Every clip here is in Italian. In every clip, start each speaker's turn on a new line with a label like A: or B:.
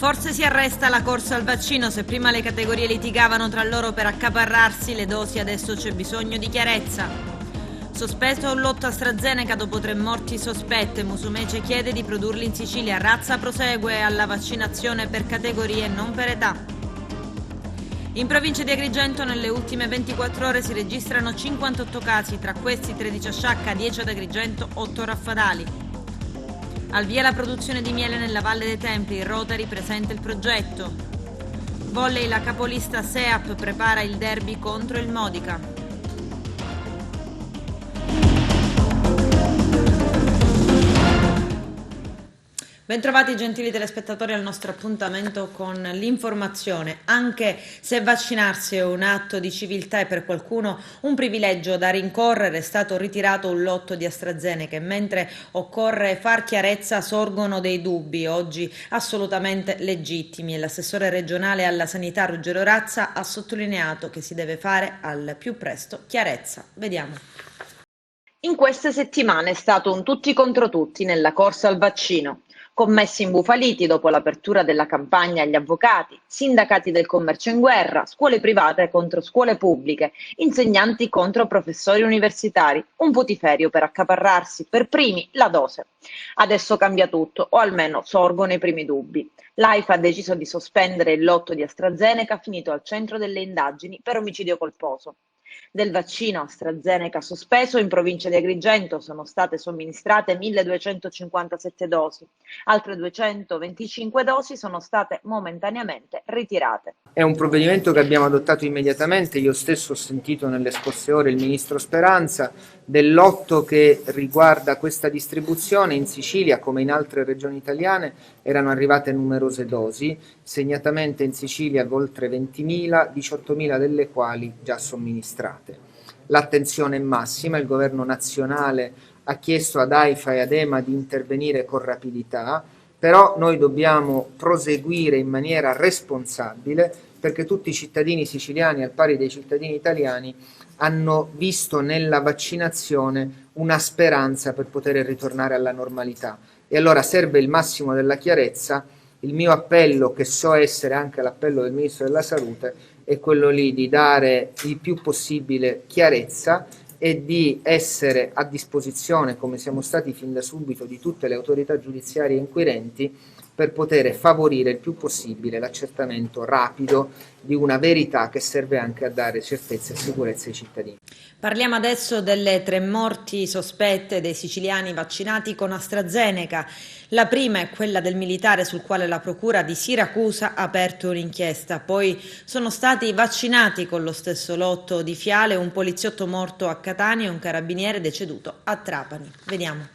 A: Forse si arresta la corsa al vaccino. Se prima le categorie litigavano tra loro per accaparrarsi le dosi, adesso c'è bisogno di chiarezza. Sospeso un lotto AstraZeneca dopo 3 morti sospette. Musumeci chiede di produrli in Sicilia. Razza prosegue alla vaccinazione per categorie e non per età. In provincia di Agrigento nelle ultime 24 ore si registrano 58 casi, tra questi 13 a Sciacca, 10 ad Agrigento, 8 a Raffadali. Al via la produzione di miele nella Valle dei Templi, il Rotary presenta il progetto. Volley, la capolista SEAP prepara il derby contro il Modica. Bentrovati gentili telespettatori al nostro appuntamento con l'informazione. Anche se vaccinarsi è un atto di civiltà e per qualcuno un privilegio da rincorrere, è stato ritirato un lotto di AstraZeneca e mentre occorre far chiarezza sorgono dei dubbi, oggi assolutamente legittimi, e l'assessore regionale alla sanità Ruggero Razza ha sottolineato che si deve fare al più presto chiarezza. Vediamo.
B: In queste settimane è stato un tutti contro tutti nella corsa al vaccino. Commessi imbufaliti dopo l'apertura della campagna agli avvocati, sindacati del commercio in guerra, scuole private contro scuole pubbliche, insegnanti contro professori universitari, un putiferio per accaparrarsi per primi la dose. Adesso cambia tutto, o almeno sorgono i primi dubbi. L'AIFA ha deciso di sospendere il lotto di AstraZeneca finito al centro delle indagini per omicidio colposo. Del vaccino AstraZeneca sospeso in provincia di Agrigento sono state somministrate 1.257 dosi, altre 225 dosi sono state momentaneamente ritirate.
C: È un provvedimento che abbiamo adottato immediatamente, io stesso ho sentito nelle scorse ore il Ministro Speranza. Del lotto che riguarda questa distribuzione in Sicilia come in altre regioni italiane erano arrivate numerose dosi, segnatamente in Sicilia oltre 20.000, 18.000 delle quali già somministrate. L'attenzione è massima, il governo nazionale ha chiesto ad AIFA e ad EMA di intervenire con rapidità, però noi dobbiamo proseguire in maniera responsabile perché tutti i cittadini siciliani, al pari dei cittadini italiani, hanno visto nella vaccinazione una speranza per poter ritornare alla normalità. E allora serve il massimo della chiarezza. Il mio appello, che so essere anche l'appello del Ministro della Salute, è quello lì di dare il più possibile chiarezza e di essere a disposizione, come siamo stati fin da subito, di tutte le autorità giudiziarie inquirenti per poter favorire il più possibile l'accertamento rapido di una verità che serve anche a dare certezza e sicurezza ai cittadini.
A: Parliamo adesso delle 3 morti sospette dei siciliani vaccinati con AstraZeneca. La prima è quella del militare sul quale la procura di Siracusa ha aperto un'inchiesta. Poi sono stati vaccinati con lo stesso lotto di fiale un poliziotto morto a Catania e un carabiniere deceduto a Trapani. Vediamo.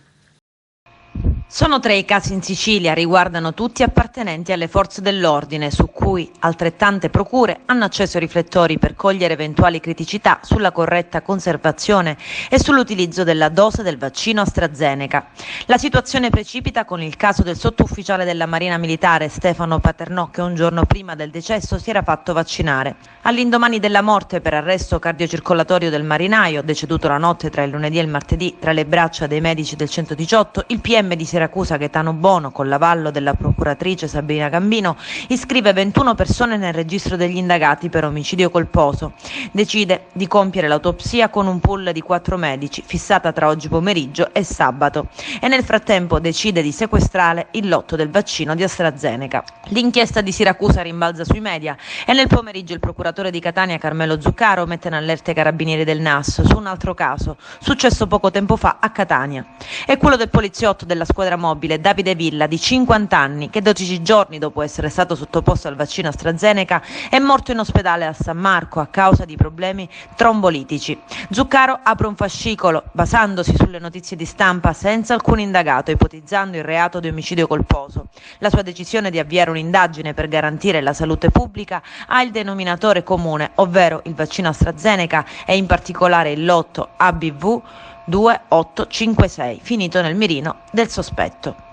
D: Sono 3 i casi in Sicilia, riguardano tutti appartenenti alle forze dell'ordine, su cui altrettante procure hanno acceso i riflettori per cogliere eventuali criticità sulla corretta conservazione e sull'utilizzo della dose del vaccino AstraZeneca. La situazione precipita con il caso del sottufficiale della Marina Militare Stefano Paternò, che un giorno prima del decesso si era fatto vaccinare. All'indomani della morte per arresto cardiocircolatorio del marinaio, deceduto la notte tra il lunedì e il martedì tra le braccia dei medici del 118, il PM di Siracusa Gaetano Bono, con l'avallo della procuratrice Sabrina Gambino, iscrive 21 persone nel registro degli indagati per omicidio colposo. Decide di compiere l'autopsia con un pool di 4 medici, fissata tra oggi pomeriggio e sabato, e nel frattempo decide di sequestrare il lotto del vaccino di AstraZeneca. L'inchiesta di Siracusa rimbalza sui media e nel pomeriggio il procuratore di Catania Carmelo Zuccaro mette in allerta i carabinieri del NAS su un altro caso, successo poco tempo fa a Catania. È quello del poliziotto della squadra mobile Davide Villa, di 50 anni, che 12 giorni dopo essere stato sottoposto al vaccino AstraZeneca è morto in ospedale a San Marco a causa di problemi trombolitici. Zuccaro apre un fascicolo basandosi sulle notizie di stampa senza alcun indagato, ipotizzando il reato di omicidio colposo. La sua decisione di avviare un'indagine per garantire la salute pubblica ha il denominatore comune, ovvero il vaccino AstraZeneca e in particolare il lotto ABV 2856, finito nel mirino del sospetto.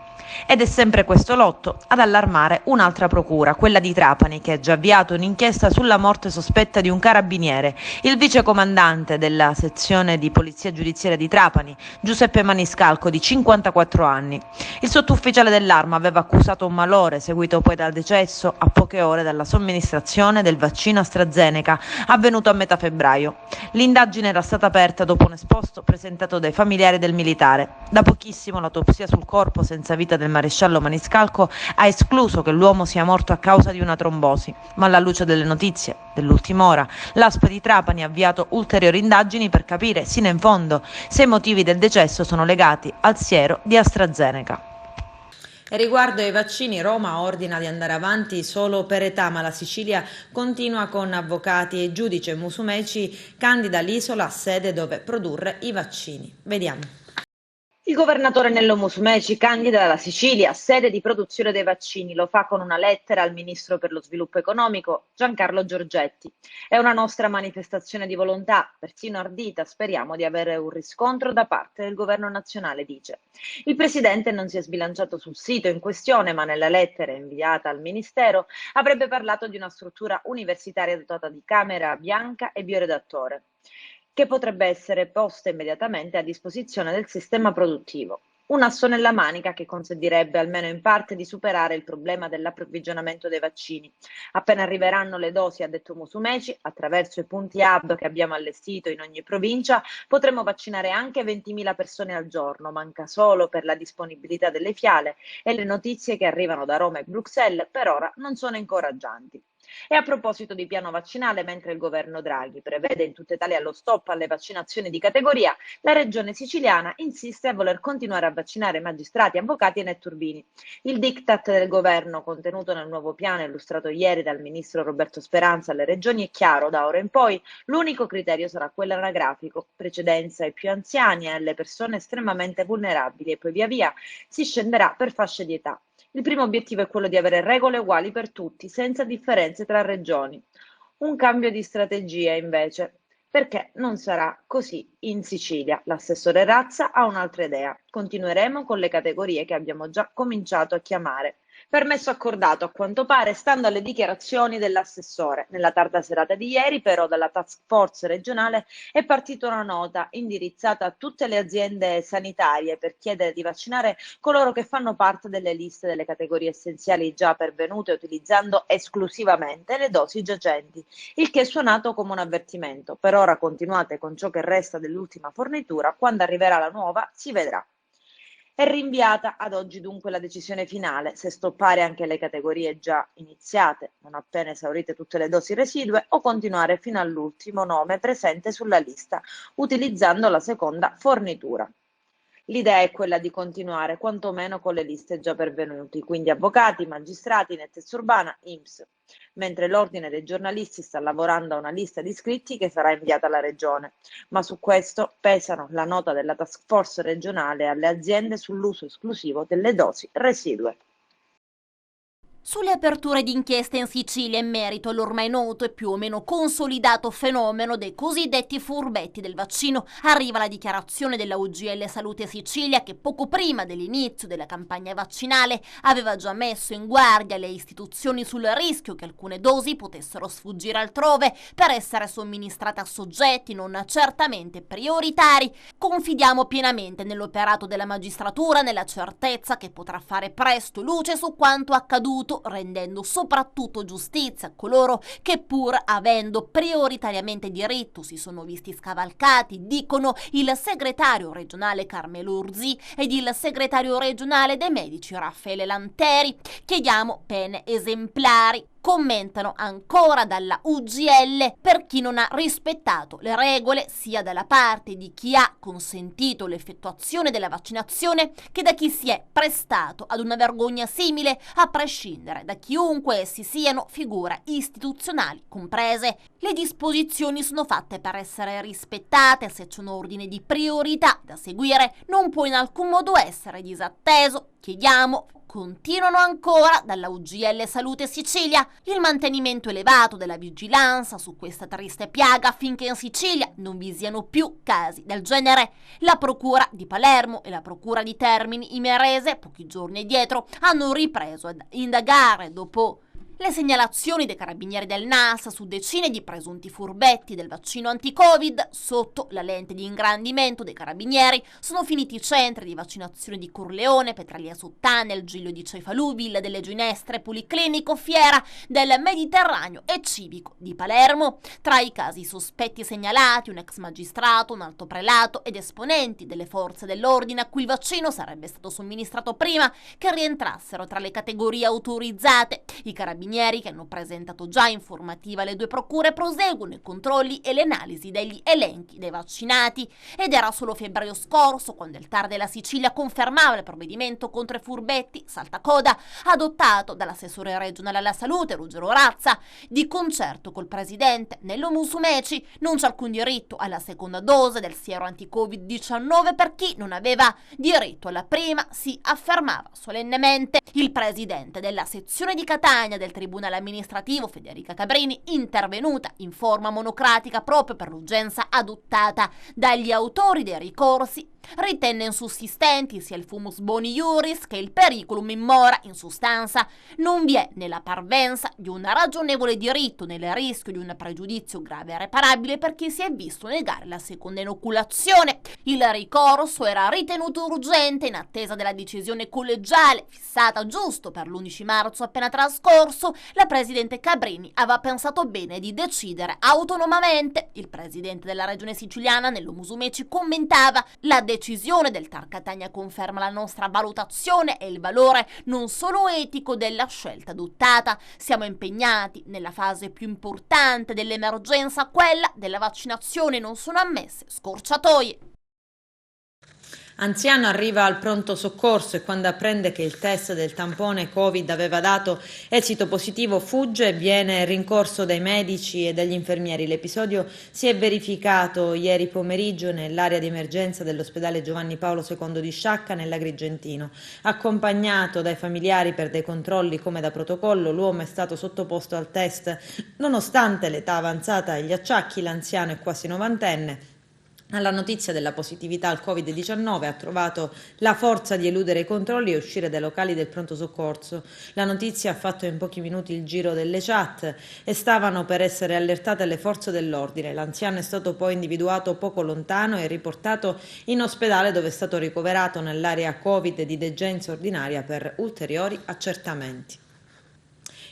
D: Ed è sempre questo lotto ad allarmare un'altra procura, quella di Trapani, che ha già avviato un'inchiesta sulla morte sospetta di un carabiniere. Il vicecomandante della sezione di polizia giudiziaria di Trapani, Giuseppe Maniscalco, di 54 anni. Il sottufficiale dell'Arma aveva accusato un malore, seguito poi dal decesso a poche ore dalla somministrazione del vaccino AstraZeneca, avvenuto a metà febbraio. L'indagine era stata aperta dopo un esposto presentato dai familiari del militare. Da pochissimo l'autopsia sul corpo senza vita del maresciallo Maniscalco ha escluso che l'uomo sia morto a causa di una trombosi, ma alla luce delle notizie dell'ultima ora, l'ASP di Trapani ha avviato ulteriori indagini per capire sino in fondo se i motivi del decesso sono legati al siero di AstraZeneca.
A: E riguardo ai vaccini, Roma ordina di andare avanti solo per età, ma la Sicilia continua con avvocati e giudice. Musumeci candida l'isola a sede dove produrre i vaccini. Vediamo.
B: Il governatore Nello Musumeci candida la Sicilia a sede di produzione dei vaccini. Lo fa con una lettera al ministro per lo sviluppo economico Giancarlo Giorgetti. È una nostra manifestazione di volontà, persino ardita. Speriamo di avere un riscontro da parte del governo nazionale, dice. Il presidente non si è sbilanciato sul sito in questione, ma nella lettera inviata al ministero avrebbe parlato di una struttura universitaria dotata di camera bianca e bioredattore, che potrebbe essere posta immediatamente a disposizione del sistema produttivo. Un asso nella manica che consentirebbe almeno in parte di superare il problema dell'approvvigionamento dei vaccini. Appena arriveranno le dosi, ha detto Musumeci, attraverso i punti hub che abbiamo allestito in ogni provincia, potremo vaccinare anche 20.000 persone al giorno. Manca solo per la disponibilità delle fiale e le notizie che arrivano da Roma e Bruxelles per ora non sono incoraggianti. E a proposito di piano vaccinale, mentre il governo Draghi prevede in tutta Italia lo stop alle vaccinazioni di categoria, la regione siciliana insiste a voler continuare a vaccinare magistrati, avvocati e netturbini. Il diktat del governo contenuto nel nuovo piano illustrato ieri dal ministro Roberto Speranza alle regioni è chiaro: da ora in poi l'unico criterio sarà quello anagrafico, precedenza ai più anziani e alle persone estremamente vulnerabili, e poi via via si scenderà per fasce di età. Il primo obiettivo è quello di avere regole uguali per tutti, senza differenze tra regioni. Un cambio di strategia, invece, perché non sarà così in Sicilia. L'assessore Razza ha un'altra idea. Continueremo con le categorie che abbiamo già cominciato a chiamare. Permesso accordato, a quanto pare, stando alle dichiarazioni dell'assessore. Nella tarda serata di ieri, però, dalla task force regionale è partita una nota indirizzata a tutte le aziende sanitarie per chiedere di vaccinare coloro che fanno parte delle liste delle categorie essenziali già pervenute utilizzando esclusivamente le dosi giacenti, il che è suonato come un avvertimento. Per ora continuate con ciò che resta dell'ultima fornitura, quando arriverà la nuova si vedrà. È rinviata ad oggi dunque la decisione finale se stoppare anche le categorie già iniziate, non appena esaurite tutte le dosi residue, o continuare fino all'ultimo nome presente sulla lista, utilizzando la seconda fornitura. L'idea è quella di continuare quantomeno con le liste già pervenuti, quindi avvocati, magistrati, nettezza urbana, INPS, mentre l'Ordine dei giornalisti sta lavorando a una lista di iscritti che sarà inviata alla Regione. Ma su questo pesano la nota della task force regionale alle aziende sull'uso esclusivo delle dosi residue.
E: Sulle aperture di inchieste in Sicilia in merito all'ormai noto e più o meno consolidato fenomeno dei cosiddetti furbetti del vaccino, arriva la dichiarazione della UGL Salute Sicilia, che poco prima dell'inizio della campagna vaccinale aveva già messo in guardia le istituzioni sul rischio che alcune dosi potessero sfuggire altrove per essere somministrate a soggetti non certamente prioritari. Confidiamo pienamente nell'operato della magistratura, nella certezza che potrà fare presto luce su quanto accaduto, rendendo soprattutto giustizia a coloro che, pur avendo prioritariamente diritto, si sono visti scavalcati, dicono il segretario regionale Carmelo Urzi ed il segretario regionale dei medici Raffaele Lanteri. Chiediamo pene esemplari. Commentano ancora dalla UGL per chi non ha rispettato le regole, sia dalla parte di chi ha consentito l'effettuazione della vaccinazione che da chi si è prestato ad una vergogna simile, a prescindere da chiunque essi siano, figure istituzionali comprese. Le disposizioni sono fatte per essere rispettate. Se c'è un ordine di priorità da seguire, non può in alcun modo essere disatteso. Chiediamo continuano ancora dalla UGL Salute Sicilia il mantenimento elevato della vigilanza su questa triste piaga affinché in Sicilia non vi siano più casi del genere. La Procura di Palermo e la Procura di Termini Imerese, pochi giorni addietro, hanno ripreso ad indagare dopo le segnalazioni dei carabinieri del NAS su decine di presunti furbetti del vaccino anti-Covid. Sotto la lente di ingrandimento dei carabinieri sono finiti i centri di vaccinazione di Corleone, Petralia Sottana, il Giglio di Cefalù, Villa delle Ginestre, Policlinico, Fiera del Mediterraneo e Civico di Palermo. Tra i casi sospetti segnalati un ex magistrato, un alto prelato ed esponenti delle forze dell'ordine a cui il vaccino sarebbe stato somministrato prima che rientrassero tra le categorie autorizzate. I carabinieri che hanno presentato già informativa alle due procure proseguono i controlli e le analisi degli elenchi dei vaccinati. Ed era solo febbraio scorso quando il TAR della Sicilia confermava il provvedimento contro i furbetti saltacoda adottato dall'assessore regionale alla salute Ruggero Razza. Di concerto col presidente Nello Musumeci non c'è alcun diritto alla seconda dose del siero anti-Covid-19 per chi non aveva diritto alla prima, si affermava solennemente il presidente della sezione di Catania del Tribunale amministrativo Federica Cabrini, intervenuta in forma monocratica proprio per l'urgenza adottata dagli autori dei ricorsi. Ritenne insussistenti sia il fumus boni iuris che il periculum in mora. In sostanza non vi è nella parvenza di un ragionevole diritto né il rischio di un pregiudizio grave e irreparabile per chi si è visto negare la seconda inoculazione. Il ricorso era ritenuto urgente in attesa della decisione collegiale fissata giusto per l'11 marzo appena trascorso. La presidente Cabrini aveva pensato bene di decidere autonomamente. Il presidente della regione siciliana Nello Musumeci commentava: la decisione del TAR Catania conferma la nostra valutazione e il valore non solo etico della scelta adottata. Siamo impegnati nella fase più importante dell'emergenza, quella della vaccinazione, non sono ammesse scorciatoie.
A: Anziano arriva al pronto soccorso e quando apprende che il test del tampone Covid aveva dato esito positivo fugge e viene rincorso dai medici e dagli infermieri. L'episodio si è verificato ieri pomeriggio nell'area di emergenza dell'ospedale Giovanni Paolo II di Sciacca nell'Agrigentino. Accompagnato dai familiari per dei controlli come da protocollo, l'uomo è stato sottoposto al test nonostante l'età avanzata e gli acciacchi. L'anziano è quasi novantenne. Alla notizia della positività al Covid-19 ha trovato la forza di eludere i controlli e uscire dai locali del pronto soccorso. La notizia ha fatto in pochi minuti il giro delle chat e stavano per essere allertate le forze dell'ordine. L'anziano è stato poi individuato poco lontano e riportato in ospedale dove è stato ricoverato nell'area Covid di degenza ordinaria per ulteriori accertamenti.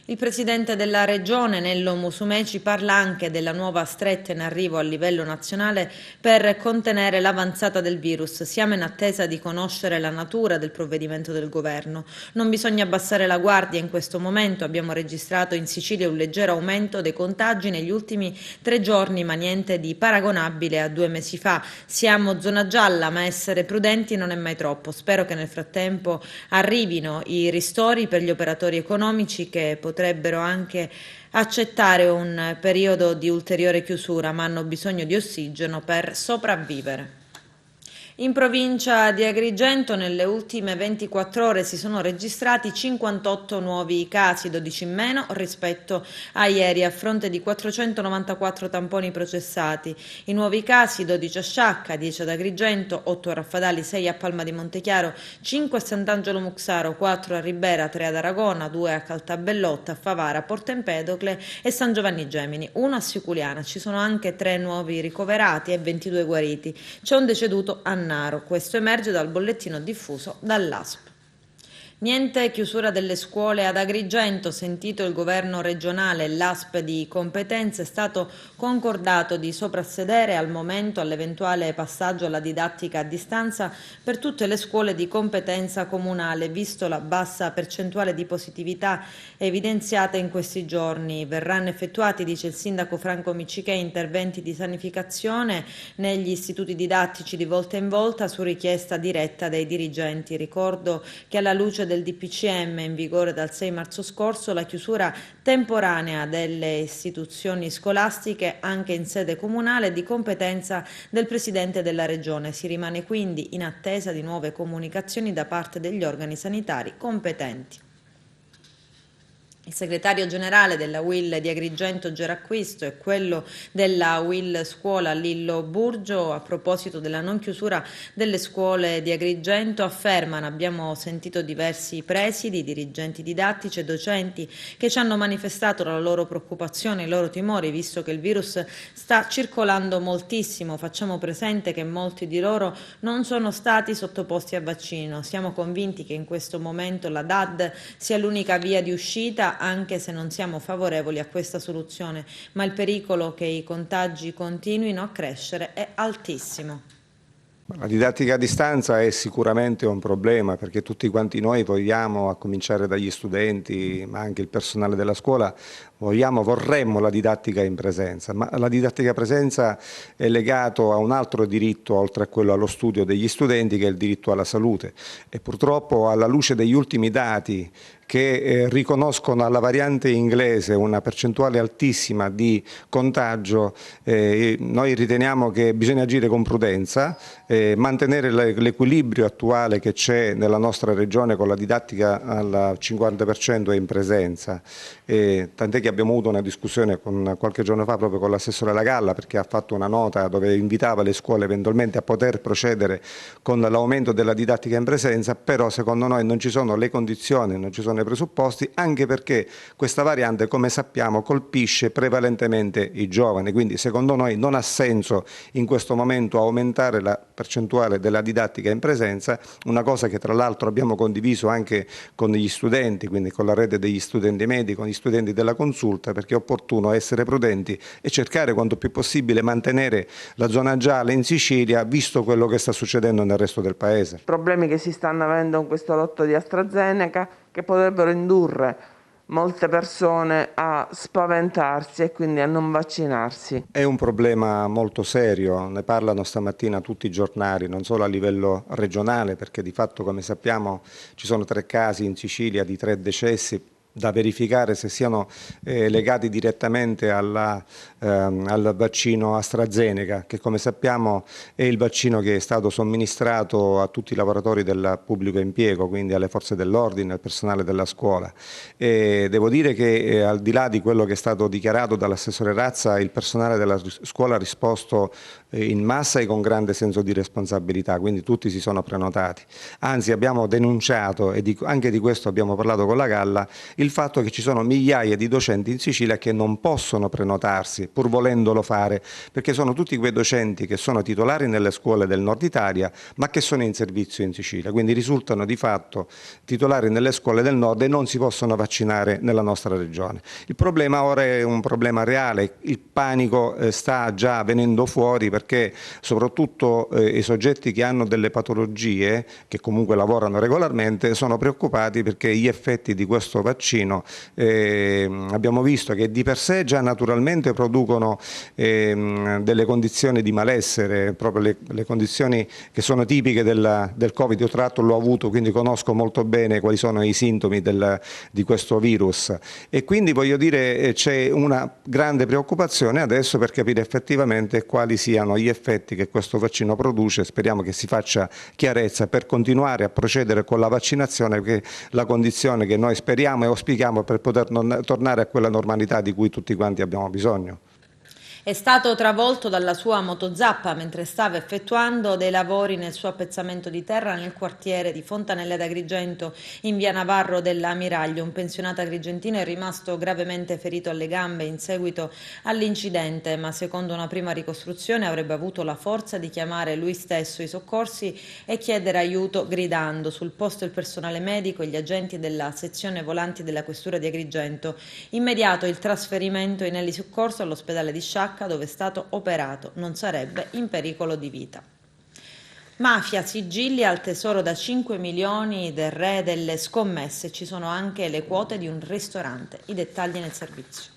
A: Il presidente della regione Nello Musumeci parla anche della nuova stretta in arrivo a livello nazionale per contenere l'avanzata del virus. Siamo in attesa di conoscere la natura del provvedimento del governo. Non bisogna abbassare la guardia in questo momento. Abbiamo registrato in Sicilia un leggero aumento dei contagi negli ultimi 3 giorni, ma niente di paragonabile a 2 mesi fa. Siamo zona gialla, ma essere prudenti non è mai troppo. Spero che nel frattempo arrivino i ristori per gli operatori economici che potrebbero anche accettare un periodo di ulteriore chiusura, ma hanno bisogno di ossigeno per sopravvivere. In provincia di Agrigento nelle ultime 24 ore si sono registrati 58 nuovi casi, 12 in meno rispetto a ieri, a fronte di 494 tamponi processati. I nuovi casi: 12 a Sciacca, 10 ad Agrigento, 8 a Raffadali, 6 a Palma di Montechiaro, 5 a Sant'Angelo Muxaro, 4 a Ribera, 3 ad Aragona, 2 a Caltabellotta, a Favara, Porto Empedocle e San Giovanni Gemini, 1 a Siculiana. Ci sono anche 3 nuovi ricoverati e 22 guariti. C'è un deceduto a Naro. Questo emerge dal bollettino diffuso dall'ASP. Niente chiusura delle scuole ad Agrigento. Sentito il governo regionale e l'ASP di competenza, è stato concordato di soprassedere al momento all'eventuale passaggio alla didattica a distanza per tutte le scuole di competenza comunale, visto la bassa percentuale di positività evidenziata in questi giorni. Verranno effettuati, dice il sindaco Franco Miccichè, interventi di sanificazione negli istituti didattici di volta in volta su richiesta diretta dei dirigenti. Ricordo che alla luce del DPCM in vigore dal 6 marzo scorso la chiusura temporanea delle istituzioni scolastiche anche in sede comunale di competenza del Presidente della Regione. Si rimane quindi in attesa di nuove comunicazioni da parte degli organi sanitari competenti. Il segretario generale della UIL di Agrigento Geracquisto e quello della UIL Scuola Lillo Burgio, a proposito della non chiusura delle scuole di Agrigento, affermano: abbiamo sentito diversi presidi, dirigenti didattici e docenti che ci hanno manifestato la loro preoccupazione, i loro timori, visto che il virus sta circolando moltissimo. Facciamo presente che molti di loro non sono stati sottoposti a vaccino. Siamo convinti che in questo momento la DAD sia l'unica via di uscita, anche se non siamo favorevoli a questa soluzione, ma il pericolo che i contagi continuino a crescere è altissimo.
F: La didattica a distanza è sicuramente un problema, perché tutti quanti noi vogliamo, a cominciare dagli studenti, ma anche il personale della scuola, vorremmo la didattica in presenza, ma la didattica a presenza è legato a un altro diritto, oltre a quello allo studio degli studenti, che è il diritto alla salute. E purtroppo, alla luce degli ultimi dati che riconoscono alla variante inglese una percentuale altissima di contagio, noi riteniamo che bisogna agire con prudenza, mantenere l'equilibrio attuale che c'è nella nostra regione con la didattica al 50% in presenza. Tant'è che abbiamo avuto una discussione qualche giorno fa proprio con l'assessore La Galla, perché ha fatto una nota dove invitava le scuole eventualmente a poter procedere con l'aumento della didattica in presenza, però secondo noi non ci sono le condizioni, non ci sono i presupposti, anche perché questa variante, come sappiamo, colpisce prevalentemente i giovani, quindi secondo noi non ha senso in questo momento aumentare la percentuale della didattica in presenza, una cosa che tra l'altro abbiamo condiviso anche con gli studenti, quindi con la rete degli studenti medi, con gli studenti della consulta, perché è opportuno essere prudenti e cercare quanto più possibile mantenere la zona gialla in Sicilia, visto quello che sta succedendo nel resto del paese.
G: Problemi che si stanno avendo con questo lotto di AstraZeneca, che potrebbero indurre molte persone a spaventarsi e quindi a non vaccinarsi.
F: È un problema molto serio, ne parlano stamattina tutti i giornali, non solo a livello regionale, perché di fatto, come sappiamo, ci sono 3 casi in Sicilia di 3 decessi, da verificare se siano legati direttamente al vaccino AstraZeneca, che come sappiamo è il vaccino che è stato somministrato a tutti i lavoratori del pubblico impiego, quindi alle forze dell'ordine, al personale della scuola. E devo dire che al di là di quello che è stato dichiarato dall'assessore Razza, il personale della scuola ha risposto in massa e con grande senso di responsabilità, quindi tutti si sono prenotati. Anzi, abbiamo denunciato, e anche di questo abbiamo parlato con la Galla, il fatto che ci sono migliaia di docenti in Sicilia che non possono prenotarsi, pur volendolo fare, perché sono tutti quei docenti che sono titolari nelle scuole del nord Italia, ma che sono in servizio in Sicilia, quindi risultano di fatto titolari nelle scuole del nord e non si possono vaccinare nella nostra regione. Il problema ora è un problema reale, il panico sta già venendo fuori, perché soprattutto i soggetti che hanno delle patologie, che comunque lavorano regolarmente, sono preoccupati perché gli effetti di questo vaccino abbiamo visto che di per sé già naturalmente producono delle condizioni di malessere, proprio le condizioni che sono tipiche del Covid. Io tra l'altro l'ho avuto, quindi conosco molto bene quali sono i sintomi di questo virus, e quindi voglio dire c'è una grande preoccupazione adesso per capire effettivamente quali siano gli effetti che questo vaccino produce. Speriamo che si faccia chiarezza per continuare a procedere con la vaccinazione, perché la condizione che noi speriamo e auspichiamo per poter tornare a quella normalità di cui tutti quanti abbiamo bisogno.
A: È stato travolto dalla sua motozappa mentre stava effettuando dei lavori nel suo appezzamento di terra nel quartiere di Fontanelle d'Agrigento, in via Navarro dell'Amiraglio. Un pensionato agrigentino è rimasto gravemente ferito alle gambe in seguito all'incidente, ma secondo una prima ricostruzione avrebbe avuto la forza di chiamare lui stesso i soccorsi e chiedere aiuto gridando. Sul posto il personale medico e gli agenti della sezione volanti della questura di Agrigento. Immediato il trasferimento in elisoccorso all'ospedale di Sciacca, dove è stato operato. Non sarebbe in pericolo di vita. Mafia, sigilli al tesoro da 5 milioni del re delle scommesse. Ci sono anche le quote di un ristorante. I dettagli nel servizio.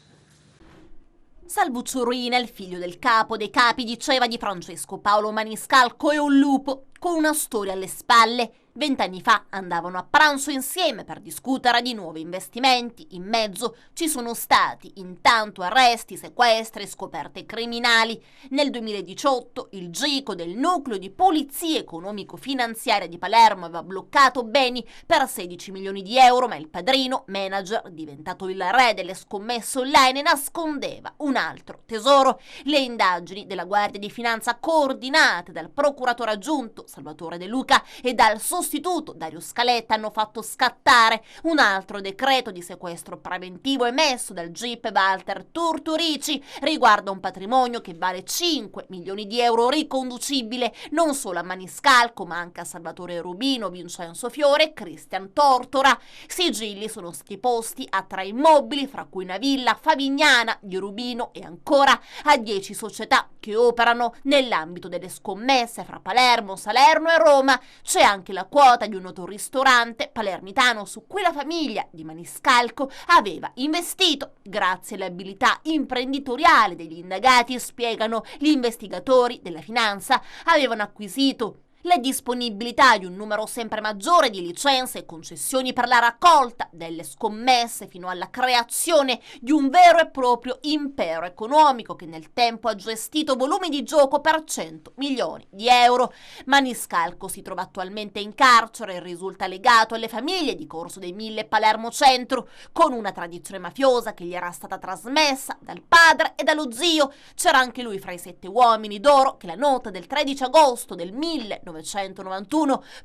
E: Salvuccio Ruina, il figlio del capo dei capi, diceva di Francesco Paolo Maniscalco, è un lupo con una storia alle spalle. 20 anni fa andavano a pranzo insieme per discutere di nuovi investimenti. In mezzo ci sono stati intanto arresti, sequestri e scoperte criminali. Nel 2018 il GICO del nucleo di polizia economico-finanziaria di Palermo aveva bloccato beni per 16 milioni di euro, ma il padrino, manager, diventato il re delle scommesse online, nascondeva un altro tesoro. Le indagini della Guardia di Finanza, coordinate dal procuratore aggiunto Salvatore De Luca e dal sostituto Dario Scaletta, hanno fatto scattare un altro decreto di sequestro preventivo emesso dal GIP Walter Turturici riguardo a un patrimonio che vale 5 milioni di euro, riconducibile non solo a Maniscalco ma anche a Salvatore Rubino, Vincenzo Fiore e Cristian Tortora. Sigilli sono stati posti a 3 immobili, fra cui una villa favignana di Rubino, e ancora a 10 società che operano nell'ambito delle scommesse fra Palermo, Salerno e Roma. C'è anche la quota di un noto ristorante palermitano su cui la famiglia di Maniscalco aveva investito. Grazie all'abilità imprenditoriale degli indagati, spiegano gli investigatori della finanza, avevano acquisito la disponibilità di un numero sempre maggiore di licenze e concessioni per la raccolta delle scommesse, fino alla creazione di un vero e proprio impero economico che nel tempo ha gestito volumi di gioco per 100 milioni di euro. Maniscalco si trova attualmente in carcere e risulta legato alle famiglie di Corso dei Mille e Palermo Centro, con una tradizione mafiosa che gli era stata trasmessa dal padre e dallo zio. C'era anche lui fra i 7 uomini d'oro che la notte del 13 agosto del 1991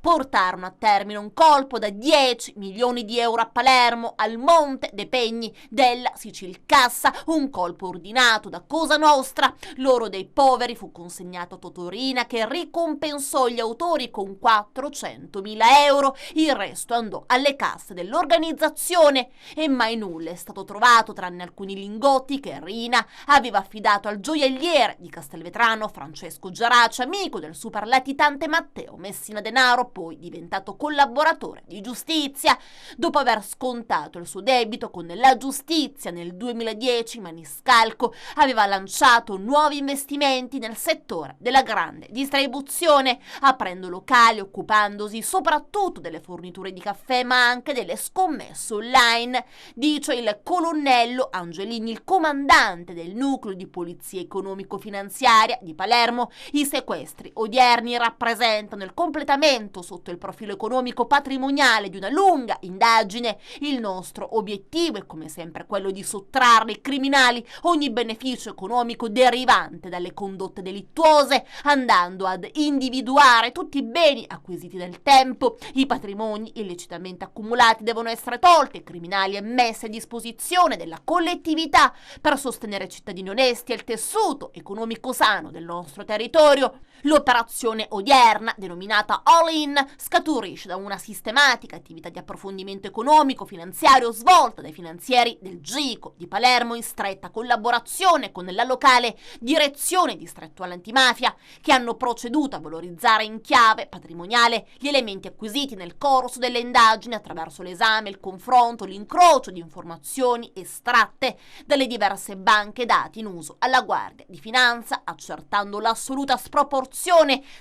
E: portarono a termine un colpo da 10 milioni di euro a Palermo, al Monte dei Pegni della Sicilcassa, un colpo ordinato da Cosa Nostra. L'oro dei poveri fu consegnato a Totorina, che ricompensò gli autori con 400.000 euro, il resto andò alle casse dell'organizzazione e mai nulla è stato trovato tranne alcuni lingotti che Rina aveva affidato al gioielliere di Castelvetrano Francesco Geraci, amico del superlatitante Matteo Messina Denaro, poi diventato collaboratore di giustizia. Dopo aver scontato il suo debito con la giustizia nel 2010, Maniscalco aveva lanciato nuovi investimenti nel settore della grande distribuzione, aprendo locali, occupandosi soprattutto delle forniture di caffè ma anche delle scommesse online. Dice il colonnello Angelini, il comandante del nucleo di polizia economico-finanziaria di Palermo. I sequestri odierni rappresentano il completamento sotto il profilo economico patrimoniale di una lunga indagine. Il nostro obiettivo è come sempre quello di sottrarre ai criminali ogni beneficio economico derivante dalle condotte delittuose, andando ad individuare tutti i beni acquisiti nel tempo. I patrimoni illecitamente accumulati devono essere tolti ai criminali e messi a disposizione della collettività per sostenere cittadini onesti e il tessuto economico sano del nostro territorio. L'operazione odierna, denominata All-In, scaturisce da una sistematica attività di approfondimento economico-finanziario svolta dai finanzieri del GICO di Palermo in stretta collaborazione con la locale direzione distrettuale antimafia, che hanno proceduto a valorizzare in chiave patrimoniale gli elementi acquisiti nel corso delle indagini attraverso l'esame, il confronto, l'incrocio di informazioni estratte dalle diverse banche dati in uso alla Guardia di Finanza, accertando l'assoluta sproporzione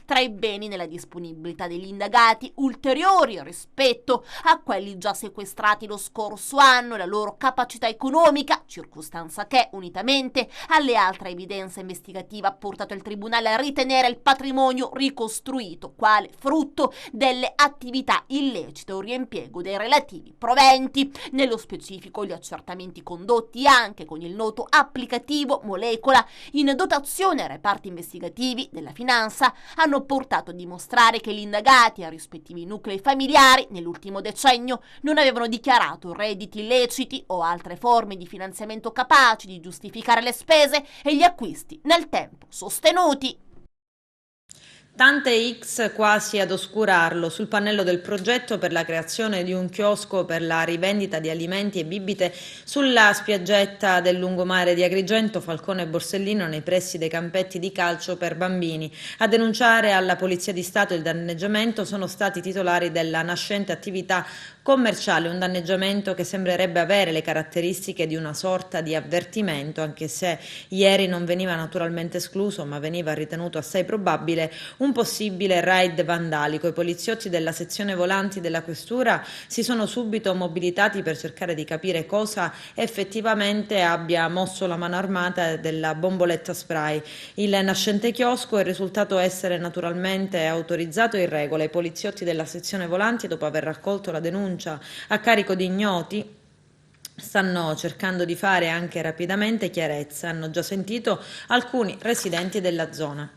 E: tra i beni nella disponibilità degli indagati ulteriori rispetto a quelli già sequestrati lo scorso anno e la loro capacità economica, circostanza che, unitamente alle altre evidenze investigative, ha portato il Tribunale a ritenere il patrimonio ricostruito quale frutto delle attività illecite o riempiego dei relativi proventi. Nello specifico, gli accertamenti condotti anche con il noto applicativo molecola in dotazione ai reparti investigativi della finanza hanno portato a dimostrare che gli indagati ai rispettivi nuclei familiari nell'ultimo decennio non avevano dichiarato redditi illeciti o altre forme di finanziamento capaci di giustificare le spese e gli acquisti nel tempo sostenuti.
A: Tante X quasi ad oscurarlo. Sul pannello del progetto per la creazione di un chiosco per la rivendita di alimenti e bibite sulla spiaggetta del lungomare di Agrigento, Falcone e Borsellino, nei pressi dei campetti di calcio per bambini. A denunciare alla Polizia di Stato il danneggiamento sono stati i titolari della nascente attività commerciale, un danneggiamento che sembrerebbe avere le caratteristiche di una sorta di avvertimento, anche se ieri non veniva naturalmente escluso, ma veniva ritenuto assai probabile un possibile raid vandalico. I poliziotti della sezione volanti della questura si sono subito mobilitati per cercare di capire cosa effettivamente abbia mosso la mano armata della bomboletta spray. Il nascente chiosco è risultato essere naturalmente autorizzato in regola. I poliziotti della sezione volanti, dopo aver raccolto la denuncia a carico di ignoti, stanno cercando di fare anche rapidamente chiarezza. Hanno già sentito alcuni residenti della zona.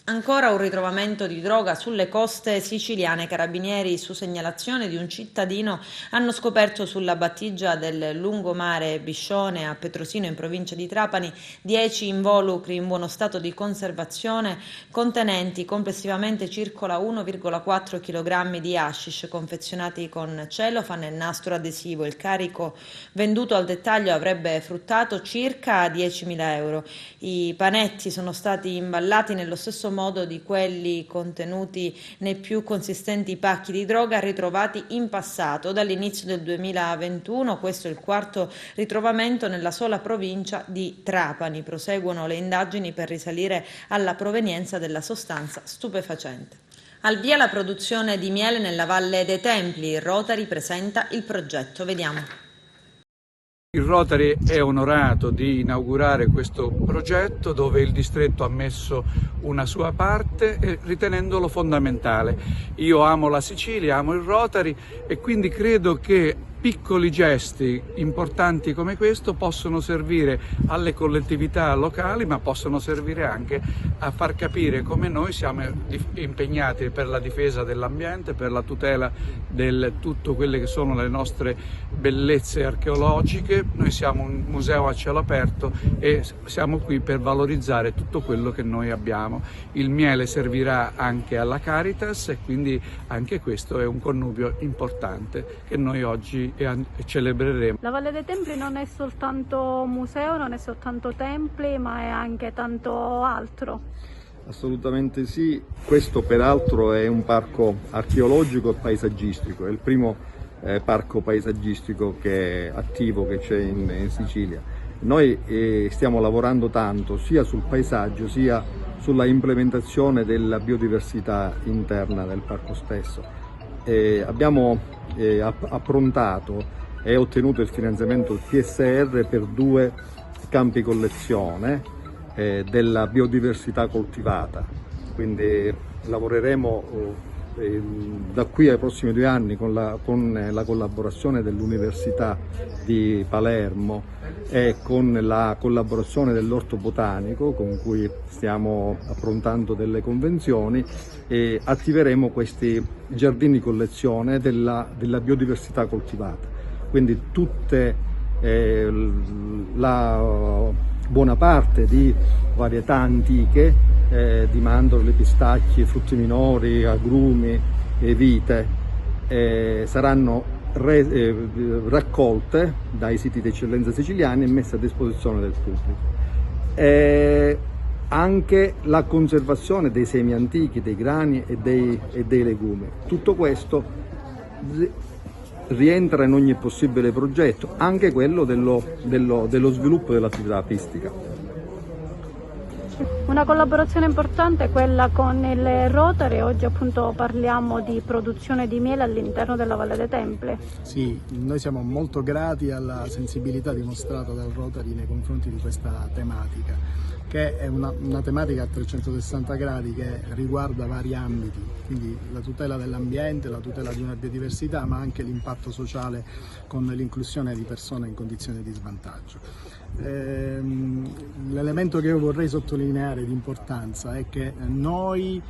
A: Ancora un ritrovamento di droga sulle coste siciliane. Carabinieri, su segnalazione di un cittadino, hanno scoperto sulla battigia del lungomare Biscione a Petrosino, in provincia di Trapani, 10 involucri in buono stato di conservazione contenenti complessivamente circa 1,4 kg di hashish confezionati con celofan e nastro adesivo. Il carico, venduto al dettaglio, avrebbe fruttato circa 10.000 euro. I panetti sono stati imballati nello stesso modo di quelli contenuti nei più consistenti pacchi di droga ritrovati in passato. Dall'inizio del 2021 questo è il quarto ritrovamento nella sola provincia di Trapani. Proseguono le indagini per risalire alla provenienza della sostanza stupefacente. Al via la produzione di miele nella Valle dei Templi. Il Rotary presenta il progetto. Vediamo.
H: Il Rotary è onorato di inaugurare questo progetto dove il distretto ha messo una sua parte ritenendolo fondamentale. Io amo la Sicilia, amo il Rotary e quindi credo che piccoli gesti importanti come questo possono servire alle collettività locali, ma possono servire anche a far capire come noi siamo impegnati per la difesa dell'ambiente, per la tutela di tutto quelle che sono le nostre bellezze archeologiche. Noi siamo un museo a cielo aperto e siamo qui per valorizzare tutto quello che noi abbiamo. Il miele servirà anche alla Caritas e quindi anche questo è un connubio importante che noi oggi celebreremo.
I: La Valle dei Templi non è soltanto museo, non è soltanto templi, ma è anche tanto altro.
J: Assolutamente sì, questo peraltro è un parco archeologico e paesaggistico, è il primo parco paesaggistico attivo che c'è in Sicilia. Noi stiamo lavorando tanto sia sul paesaggio sia sulla implementazione della biodiversità interna del parco stesso. Abbiamo approntato e ottenuto il finanziamento del PSR per 2 campi collezione della biodiversità coltivata, quindi lavoreremo da qui ai prossimi 2 anni con la collaborazione dell'Università di Palermo e con la collaborazione dell'Orto Botanico, con cui stiamo approntando delle convenzioni, e attiveremo questi giardini collezione della biodiversità coltivata. Quindi la buona parte di varietà antiche di mandorle, pistacchi, frutti minori, agrumi e vite saranno raccolte dai siti di eccellenza siciliani e messe a disposizione del pubblico. Anche la conservazione dei semi antichi, dei grani e dei legumi. Tutto questo rientra in ogni possibile progetto, anche quello dello sviluppo dell'attività apistica.
I: Una collaborazione importante è quella con il Rotary. Oggi appunto parliamo di produzione di miele all'interno della Valle dei Templi.
K: Sì, noi siamo molto grati alla sensibilità dimostrata dal Rotary nei confronti di questa tematica, che è una tematica a 360 gradi che riguarda vari ambiti, quindi la tutela dell'ambiente, la tutela di una biodiversità, ma anche l'impatto sociale con l'inclusione di persone in condizioni di svantaggio. L'elemento che io vorrei sottolineare di importanza è che noi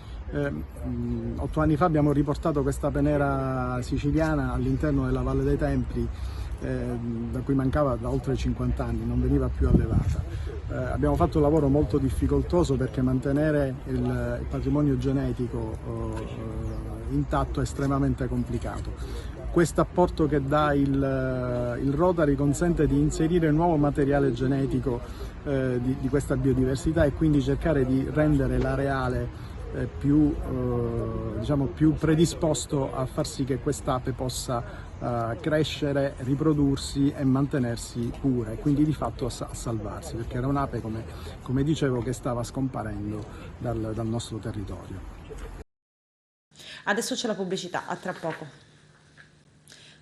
K: 8 anni fa abbiamo riportato questa penera siciliana all'interno della Valle dei Templi, da cui mancava da oltre 50 anni, non veniva più allevata. Abbiamo fatto un lavoro molto difficoltoso perché mantenere il patrimonio genetico intatto è estremamente complicato. Questo apporto che dà il Rotary consente di inserire nuovo materiale genetico di questa biodiversità e quindi cercare di rendere l'areale più predisposto a far sì che quest'ape possa crescere, riprodursi e mantenersi pure, quindi di fatto a salvarsi, perché era un'ape, come dicevo, che stava scomparendo dal nostro territorio.
A: Adesso c'è la pubblicità, a tra poco.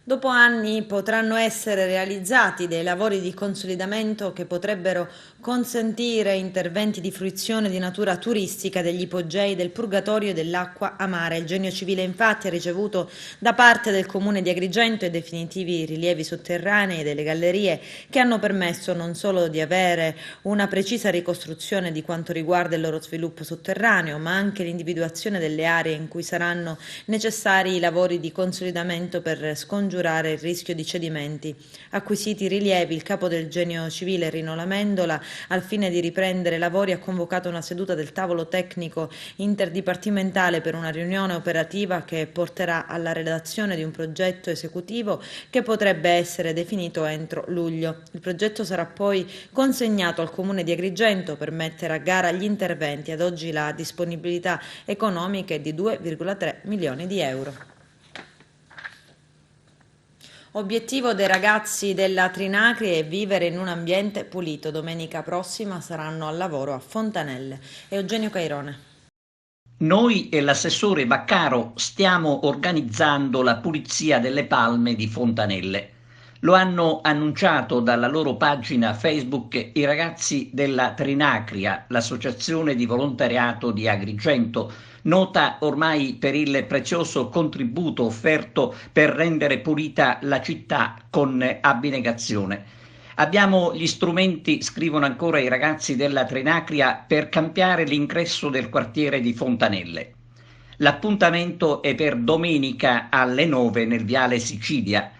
A: Dopo anni potranno essere realizzati dei lavori di consolidamento che potrebbero consentire interventi di fruizione di natura turistica degli ipogei del purgatorio dell'acqua amara. Il Genio Civile infatti ha ricevuto da parte del Comune di Agrigento i definitivi rilievi sotterranei delle gallerie che hanno permesso non solo di avere una precisa ricostruzione di quanto riguarda il loro sviluppo sotterraneo, ma anche l'individuazione delle aree in cui saranno necessari i lavori di consolidamento per scongiurare il rischio di cedimenti. Acquisiti i rilievi, il capo del Genio Civile Rino Lamendola, al fine di riprendere i lavori, ha convocato una seduta del tavolo tecnico interdipartimentale per una riunione operativa che porterà alla redazione di un progetto esecutivo che potrebbe essere definito entro luglio. Il progetto sarà poi consegnato al Comune di Agrigento per mettere a gara gli interventi. Ad oggi la disponibilità economica è di 2,3 milioni di euro. Obiettivo dei ragazzi della Trinacri è vivere in un ambiente pulito. Domenica prossima saranno al lavoro a Fontanelle. Eugenio Cairone.
L: Noi e l'assessore Vaccaro stiamo organizzando la pulizia delle palme di Fontanelle. Lo hanno annunciato dalla loro pagina Facebook i ragazzi della Trinacria, l'associazione di volontariato di Agrigento, nota ormai per il prezioso contributo offerto per rendere pulita la città con abnegazione. Abbiamo gli strumenti, scrivono ancora i ragazzi della Trinacria, per cambiare l'ingresso del quartiere di Fontanelle. L'appuntamento è per domenica alle 9 nel Viale Sicilia.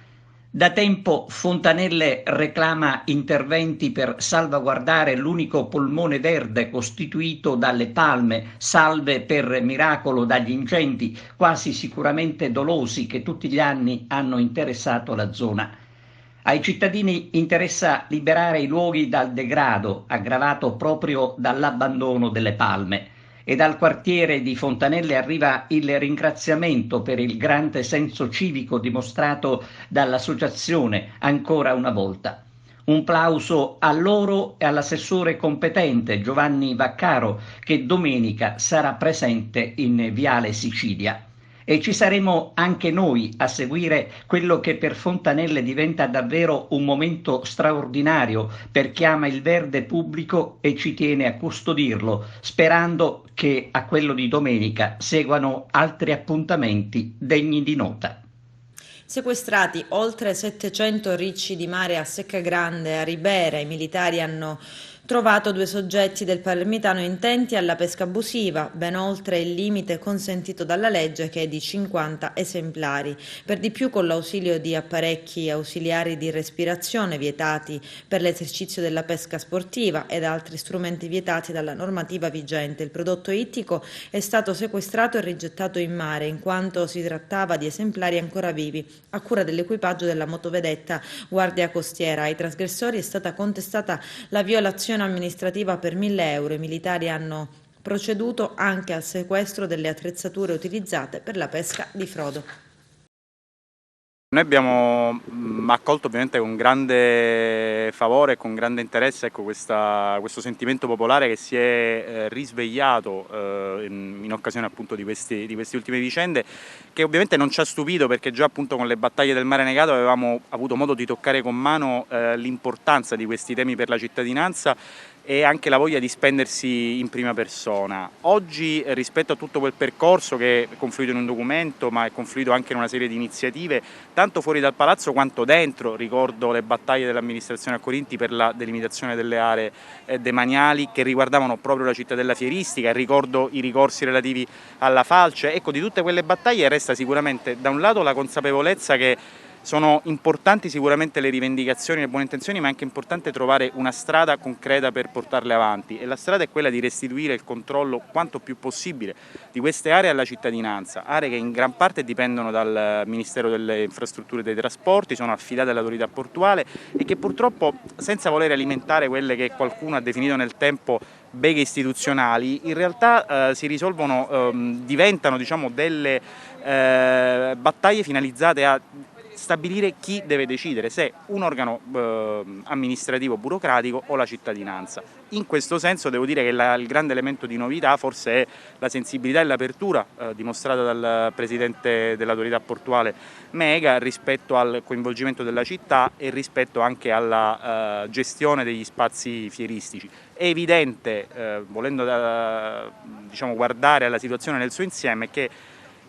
L: Da tempo Fontanelle reclama interventi per salvaguardare l'unico polmone verde costituito dalle palme, salve per miracolo dagli incendi, quasi sicuramente dolosi, che tutti gli anni hanno interessato la zona. Ai cittadini interessa liberare i luoghi dal degrado, aggravato proprio dall'abbandono delle palme. E dal quartiere di Fontanelle arriva il ringraziamento per il grande senso civico dimostrato dall'associazione ancora una volta. Un plauso a loro e all'assessore competente Giovanni Vaccaro, che domenica sarà presente in Viale Sicilia. E ci saremo anche noi a seguire quello che per Fontanelle diventa davvero un momento straordinario per chi ama il verde pubblico e ci tiene a custodirlo, sperando che a quello di domenica seguano altri appuntamenti degni di nota.
A: Sequestrati oltre 700 ricci di mare a Seccagrande, a Ribera. I militari hanno trovato 2 soggetti del Palermitano intenti alla pesca abusiva, ben oltre il limite consentito dalla legge, che è di 50 esemplari. Per di più, con l'ausilio di apparecchi ausiliari di respirazione vietati per l'esercizio della pesca sportiva ed altri strumenti vietati dalla normativa vigente, il prodotto ittico è stato sequestrato e rigettato in mare, in quanto si trattava di esemplari ancora vivi, a cura dell'equipaggio della motovedetta Guardia Costiera. Ai trasgressori è stata contestata la violazione amministrativa per 1.000 euro. I militari hanno proceduto anche al sequestro delle attrezzature utilizzate per la pesca di frodo.
M: Noi abbiamo accolto ovviamente con grande favore e con grande interesse, ecco, questo sentimento popolare che si è risvegliato in occasione appunto di queste ultime vicende, che ovviamente non ci ha stupito, perché già appunto con le battaglie del Mare Negato avevamo avuto modo di toccare con mano l'importanza di questi temi per la cittadinanza e anche la voglia di spendersi in prima persona. Oggi, rispetto a tutto quel percorso che è confluito in un documento, ma è confluito anche in una serie di iniziative, tanto fuori dal palazzo quanto dentro, ricordo le battaglie dell'amministrazione a Corinti per la delimitazione delle aree demaniali che riguardavano proprio la cittadella fieristica, ricordo i ricorsi relativi alla falce. Ecco, di tutte quelle battaglie resta sicuramente da un lato la consapevolezza che sono importanti sicuramente le rivendicazioni e le buone intenzioni, ma è anche importante trovare una strada concreta per portarle avanti, e la strada è quella di restituire il controllo quanto più possibile di queste aree alla cittadinanza, aree che in gran parte dipendono dal Ministero delle Infrastrutture e dei Trasporti, sono affidate all'autorità portuale e che purtroppo, senza voler alimentare quelle che qualcuno ha definito nel tempo beghe istituzionali, in realtà si risolvono, diventano delle battaglie finalizzate a stabilire chi deve decidere, se un organo amministrativo burocratico o la cittadinanza. In questo senso devo dire che il grande elemento di novità forse è la sensibilità e l'apertura dimostrata dal Presidente dell'autorità portuale Mega rispetto al coinvolgimento della città e rispetto anche alla gestione degli spazi fieristici. È evidente, volendo diciamo, guardare alla situazione nel suo insieme, che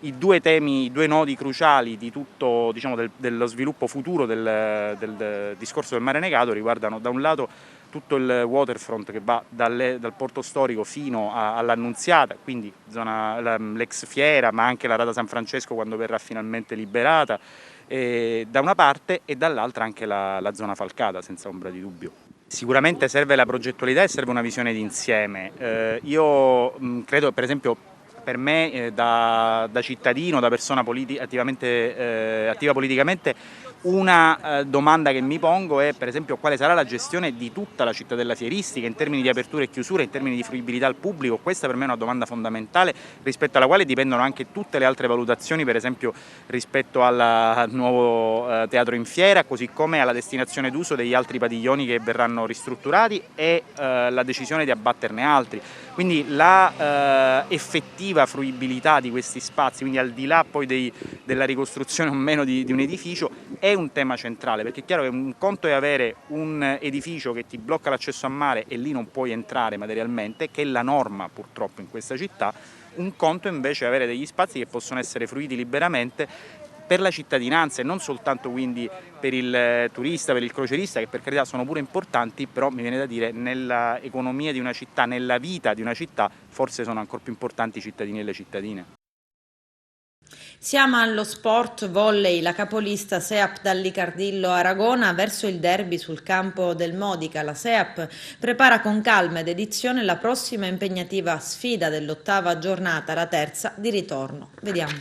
M: i due nodi cruciali di tutto, diciamo, dello sviluppo futuro del discorso del Mare Negato riguardano da un lato tutto il waterfront che va dal porto storico fino all'Annunziata, quindi l'ex fiera, ma anche la Rada San Francesco quando verrà finalmente liberata, da una parte, e dall'altra anche la zona falcata, senza ombra di dubbio. Sicuramente serve la progettualità e serve una visione d'insieme. Io credo, per esempio, per me da cittadino, da persona attiva politicamente, una domanda che mi pongo è, per esempio, quale sarà la gestione di tutta la cittadella fieristica in termini di apertura e chiusura, in termini di fruibilità al pubblico. Questa per me è una domanda fondamentale, rispetto alla quale dipendono anche tutte le altre valutazioni, per esempio rispetto al nuovo teatro in fiera, così come alla destinazione d'uso degli altri padiglioni che verranno ristrutturati e la decisione di abbatterne altri. Quindi la effettiva fruibilità di questi spazi, quindi al di là poi della ricostruzione o meno di un edificio, è un tema centrale, perché è chiaro che un conto è avere un edificio che ti blocca l'accesso a mare e lì non puoi entrare materialmente, che è la norma purtroppo in questa città. Un conto invece è avere degli spazi che possono essere fruiti liberamente per la cittadinanza e non soltanto quindi per il turista, per il crocerista, che per carità sono pure importanti, però mi viene da dire nell'economia di una città, nella vita di una città, forse sono ancora più importanti i cittadini e le cittadine.
A: Siamo allo sport volley, la capolista SEAP Dallicardillo Aragona verso il derby sul campo del Modica. La SEAP prepara con calma ed edizione la prossima impegnativa sfida dell'8ª giornata, la terza di ritorno. Vediamo.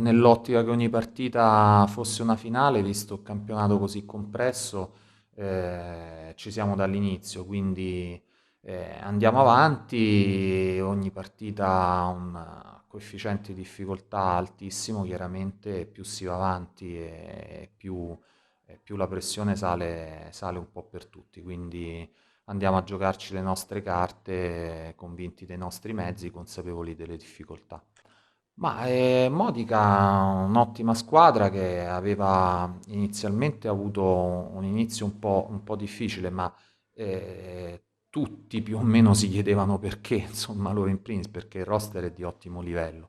N: Nell'ottica che ogni partita fosse una finale, visto il campionato così compresso, ci siamo dall'inizio, quindi andiamo avanti, ogni partita ha un coefficiente di difficoltà altissimo, chiaramente più si va avanti e più la pressione sale un po' per tutti, quindi andiamo a giocarci le nostre carte, convinti dei nostri mezzi, consapevoli delle difficoltà. Ma Modica, un'ottima squadra che aveva inizialmente avuto un inizio un po' difficile, ma tutti più o meno si chiedevano perché, insomma, loro in primis, perché il roster è di ottimo livello.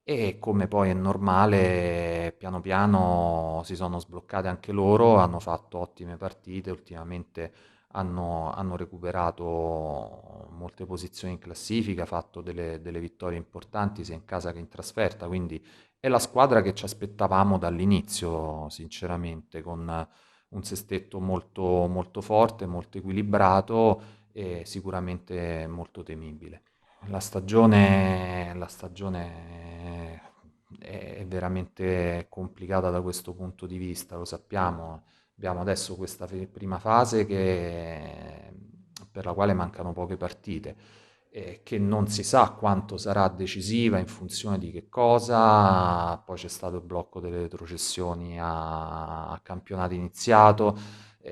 N: E come poi è normale, piano piano si sono sbloccate anche loro, hanno fatto ottime partite, ultimamente hanno recuperato molte posizioni in classifica, fatto delle vittorie importanti sia in casa che in trasferta, quindi è la squadra che ci aspettavamo dall'inizio, sinceramente, con un sestetto molto, molto forte, molto equilibrato e sicuramente molto temibile. La stagione è veramente complicata da questo punto di vista, lo sappiamo. Abbiamo adesso questa prima fase per la quale mancano poche partite, che non si sa quanto sarà decisiva in funzione di che cosa. Poi c'è stato il blocco delle retrocessioni a campionato iniziato.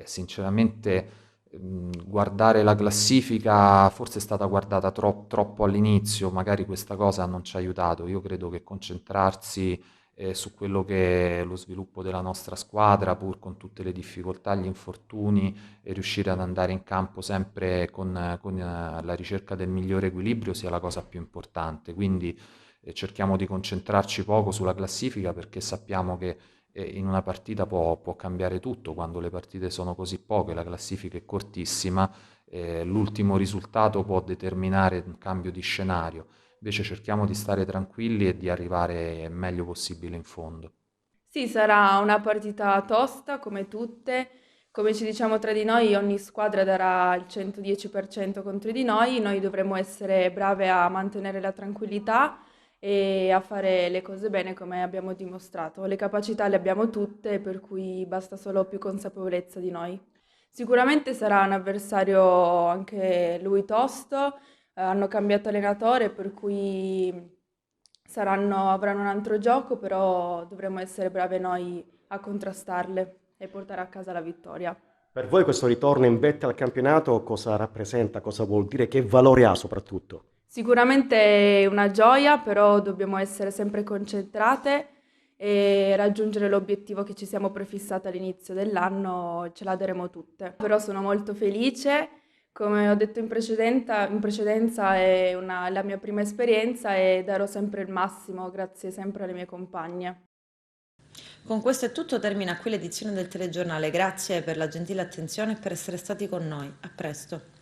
N: Sinceramente, guardare la classifica forse è stata guardata troppo all'inizio, magari questa cosa non ci ha aiutato. Io credo che concentrarsi su quello che è lo sviluppo della nostra squadra, pur con tutte le difficoltà, gli infortuni, e riuscire ad andare in campo sempre con la ricerca del migliore equilibrio sia la cosa più importante. Quindi cerchiamo di concentrarci poco sulla classifica, perché sappiamo che in una partita può cambiare tutto. Quando le partite sono così poche, la classifica è cortissima, l'ultimo risultato può determinare un cambio di scenario. Invece cerchiamo di stare tranquilli e di arrivare il meglio possibile in fondo.
O: Sì, sarà una partita tosta come tutte. Come ci diciamo tra di noi, ogni squadra darà il 110% contro di noi dovremo essere brave a mantenere la tranquillità e a fare le cose bene come abbiamo dimostrato. Le capacità le abbiamo tutte, per cui basta solo più consapevolezza di noi. Sicuramente sarà un avversario anche lui tosto, hanno cambiato allenatore, per cui avranno un altro gioco, però dovremo essere brave noi a contrastarle e portare a casa la vittoria.
P: Per voi questo ritorno in vetta al campionato cosa rappresenta, cosa vuol dire, che valore ha soprattutto?
O: Sicuramente è una gioia, però dobbiamo essere sempre concentrate e raggiungere l'obiettivo che ci siamo prefissati all'inizio dell'anno, ce la daremo tutte. Però sono molto felice, come ho detto in precedenza è la mia prima esperienza e darò sempre il massimo, grazie sempre alle mie compagne.
A: Con questo è tutto, termina qui l'edizione del telegiornale. Grazie per la gentile attenzione e per essere stati con noi. A presto.